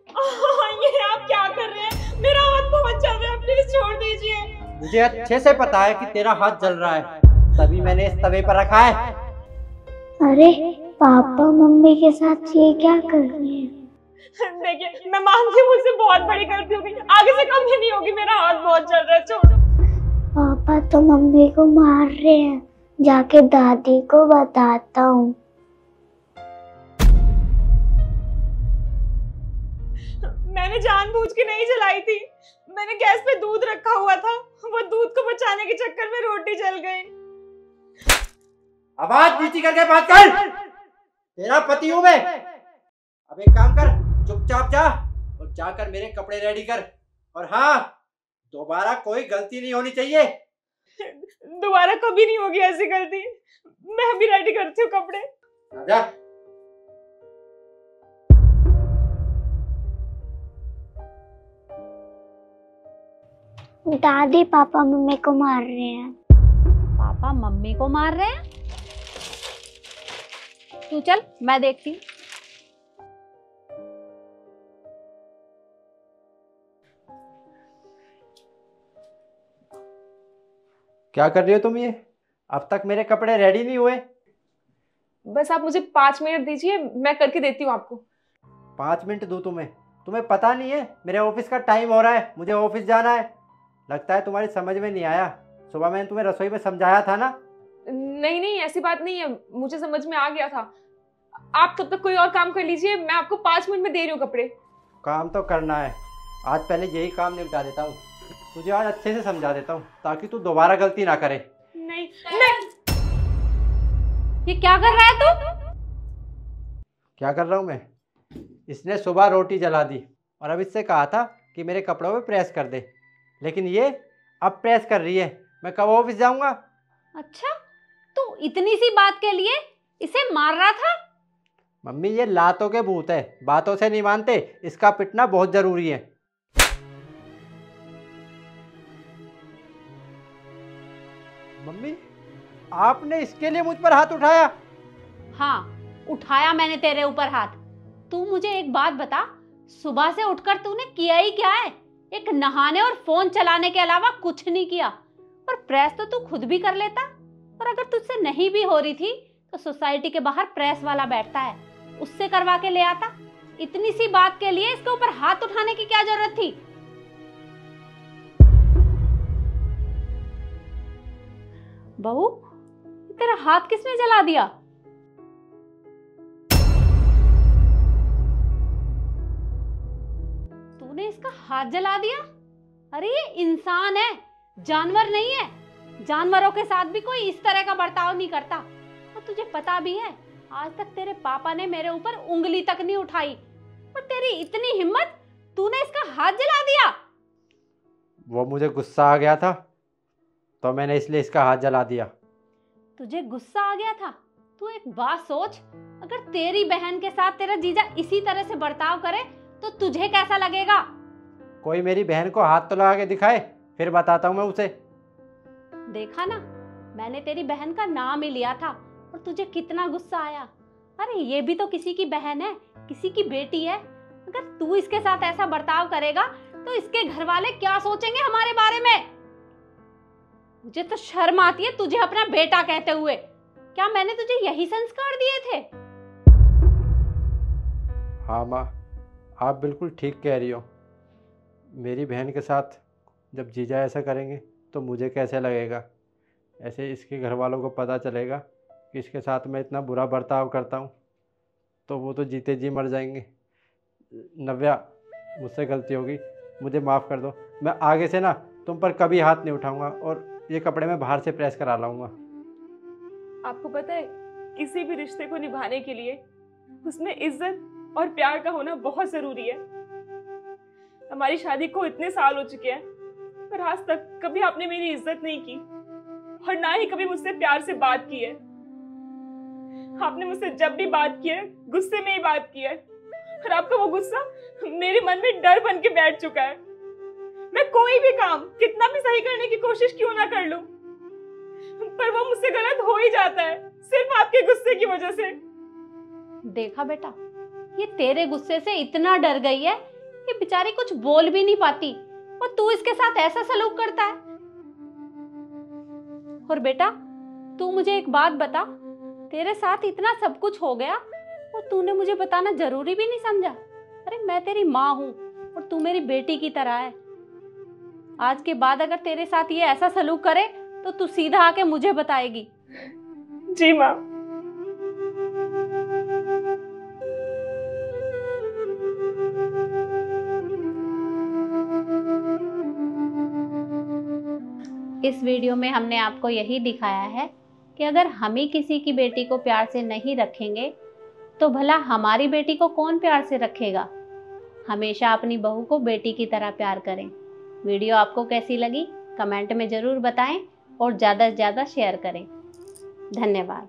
ये आप क्या कर रहे हैं? मेरा हाथ बहुत जल रहा है, प्लीज छोड़ दीजिए। मुझे अच्छे से पता है कि तेरा हाथ जल रहा है, तभी मैंने इस तवे पर रखा है। अरे पापा मम्मी के साथ ये क्या कर रहे हैं? देखिए, मैं मानती हूँ मुझसे बहुत बड़ी गलती हो गई, आगे से कभी नहीं होगी। मेरा हाथ बहुत जल रहा है, छोड़। पापा तो मम्मी को मार रहे हैं, जाके दादी को बताता हूँ। मैंने जानबूझ के नहीं जलाई थी, मैंने गैस पे दूध रखा हुआ था, वो दूध को बचाने के चक्कर में रोटी जल गई। आवाज नीची करके बात कर, तेरा पति हूं मैं। अब एक काम कर, चुपचाप जा और जाकर मेरे कपड़े रेडी कर। और हाँ, दोबारा कोई गलती नहीं होनी चाहिए। दोबारा कभी नहीं होगी ऐसी गलती। मैं अभी रेडी करती हूँ कपड़े। जा। दादी पापा मम्मी को मार रहे हैं। पापा मम्मी को मार रहे हैं? तू चल, मैं देखती हूँ। क्या कर रही हो तुम ये? अब तक मेरे कपड़े रेडी नहीं हुए। बस आप मुझे 5 मिनट दीजिए, मैं करके देती हूँ आपको। 5 मिनट दूं तुम्हें पता नहीं है मेरे ऑफिस का टाइम हो रहा है, मुझे ऑफिस जाना है। लगता है तुम्हारी समझ में नहीं आया। सुबह मैंने तुम्हें रसोई में समझाया था ना। नहीं नहीं, ऐसी बात नहीं है, मुझे समझ में आ गया था। आप तब तक कोई और काम कर लीजिए, मैं आपको 5 मिनट में दे रही हूँ कपड़े। काम तो करना है, आज पहले यही काम निपटा देता हूँ। तुझे आज अच्छे से समझा देता हूँ ताकि तू दोबारा गलती ना करे। नहीं नहीं। ये क्या कर रहा है तू? क्या कर रहा हूँ मैं? इसने सुबह रोटी जला दी और अब इससे कहा था कि मेरे कपड़ों पे प्रेस कर दे, लेकिन ये अब प्रेस कर रही है। मैं कब ऑफिस जाऊंगा? अच्छा, तू इतनी सी बात के लिए इसे मार रहा था? मम्मी, ये लातों के भूत है, बातों से नहीं मानते। इसका पिटना बहुत जरूरी है। मम्मी, आपने इसके लिए मुझ पर हाथ उठाया? हाँ, उठाया मैंने तेरे ऊपर हाथ। तू मुझे एक बात बता, सुबह से उठकर तूने किया ही क्या है? एक नहाने और फोन चलाने के अलावा कुछ नहीं किया। और प्रेस तो तू खुद भी कर लेता। और अगर तुझसे नहीं भी हो रही थी तो सोसाइटी के बाहर प्रेस वाला बैठता है, उससे करवा के ले आता। इतनी सी बात के लिए इसके ऊपर हाथ उठाने की क्या जरूरत थी? बहू, तेरा हाथ किसने जला दिया? तूने इसका हाथ जला दिया? अरे ये इंसान है, जानवर नहीं है। जानवरों के साथ भी कोई इस तरह का बर्ताव नहीं करता। और तुझे पता भी है, आज तक तेरे पापा ने मेरे ऊपर उंगली तक नहीं उठाई, और तेरी इतनी हिम्मत, तूने इसका हाथ जला दिया। वो मुझे गुस्सा आ गया था तो मैंने इसलिए इसका हाथ जला दिया। तुझे गुस्सा आ गया था? तू एक बात सोच, अगर तेरी बहन के साथ तेरा जीजा इसी तरह से बर्ताव करे तो तुझे कैसा लगेगा? कोई मेरी बहन को हाथ तो लगा के दिखाए, फिर बताता हूँ मैं उसे। देखा ना, मैंने तेरी बहन का नाम ही लिया था और तुझे कितना गुस्सा आया। अरे ये भी तो किसी की बहन है, किसी की बेटी है। अगर तू इसके साथ ऐसा बर्ताव करेगा तो इसके घर वाले क्या सोचेंगे हमारे बारे में? मुझे तो शर्म आती है तुझे अपना बेटा कहते हुए। क्या मैंने तुझे यही संस्कार दिए थे? हाँ माँ, आप बिल्कुल ठीक कह रही हो। मेरी बहन के साथ जब जीजा ऐसा करेंगे तो मुझे कैसे लगेगा। ऐसे इसके घर वालों को पता चलेगा कि इसके साथ मैं इतना बुरा बर्ताव करता हूँ तो वो तो जीते जी मर जाएंगे। नव्या, मुझसे गलती होगी, मुझे माफ़ कर दो। मैं आगे से ना तुम पर कभी हाथ नहीं उठाऊंगा और ये कपड़े मैं बाहर से प्रेस करा लाऊंगा। आपको पता है, किसी भी रिश्ते को निभाने के लिए उसमें इज्जत और प्यार का होना बहुत जरूरी है। हमारी शादी को इतने साल हो चुके हैं, पर आज तक कभी आपने मेरी इज्जत नहीं की और ना ही कभी मुझसे प्यार से बात की है। आपने मुझसे जब भी बात की है, गुस्से में ही बात की है, और आपका वो गुस्सा मेरे मन में डर बन के बैठ चुका है। मैं कोई भी काम कितना भी सही करने की कोशिश क्यों ना कर लूं, पर वो मुझसे गलत हो ही जाता है, सिर्फ आपके गुस्से की वजह से। देखा बेटा, ये तेरे गुस्से से इतना डर गई है ये बेचारी कुछ बोल भी नहीं पाती और तू इसके साथ ऐसा सलूक करता है। और बेटा तू मुझे एक बात बता, तेरे साथ इतना सब कुछ हो गया और तूने मुझे बताना जरूरी भी नहीं समझा? अरे मैं तेरी माँ हूं और तू मेरी बेटी की तरह है। आज के बाद अगर तेरे साथ ये ऐसा सलूक करे तो तू सीधा आके मुझे बताएगी। जी माँ। इस वीडियो में हमने आपको यही दिखाया है कि अगर हम ही किसी की बेटी को प्यार से नहीं रखेंगे तो भला हमारी बेटी को कौन प्यार से रखेगा। हमेशा अपनी बहू को बेटी की तरह प्यार करें। वीडियो आपको कैसी लगी कमेंट में ज़रूर बताएं और ज़्यादा से ज़्यादा शेयर करें। धन्यवाद।